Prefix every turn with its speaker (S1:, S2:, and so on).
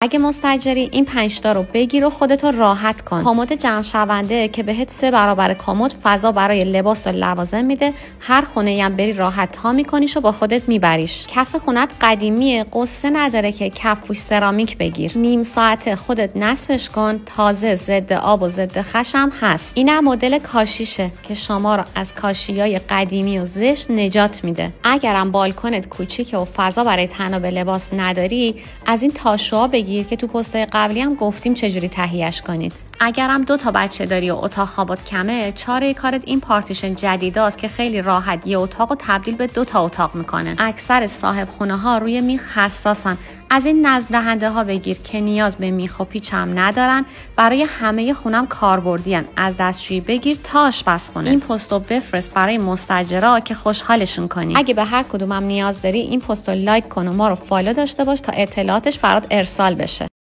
S1: اگه مستاجری این 5 تا رو بگیر و خودتو راحت کن. کامد جمع شونده که بهت 3 برابر کامد فضا برای لباس و لوازم میده. هر خونه هم بری راحت ها میکنیش و با خودت میبریش. کف خونت قدیمیه، قصه نداره که کف پوش سرامیک بگیر. نیم ساعته خودت نصبش کن. تازه ضد آب و ضد خشم هست. اینم مدل کاشیشه که شما رو از کاشیای قدیمی و زشت نجات میده. اگرم بالکنت کوچیکه و فضا برای تناب لباس نداری، از این تاشوها بگیر که تو پستای قبلی هم گفتیم چجوری تهیهش کنید. اگرم 2 تا بچه داری و اتاق خوابت کمه، چاره کارت این پارتیشن جدیداست که خیلی راحت یه اتاق رو تبدیل به 2 تا اتاق میکنه. اکثر صاحب خونه ها روی میخ حساسن. از این نظم دهنده ها بگیر که نیاز به میخ و پیچ هم ندارن. برای همه خونم کاربردیان. از دستشویی بگیر تا آشپزخونه. این پستو بفرست برای مستاجرا که خوشحالشون کنی. اگه به هر کدومم نیاز داری این پستو لایک کن و ما رو فالو داشته باش تا اطلاعاتش برات ارسال بشه.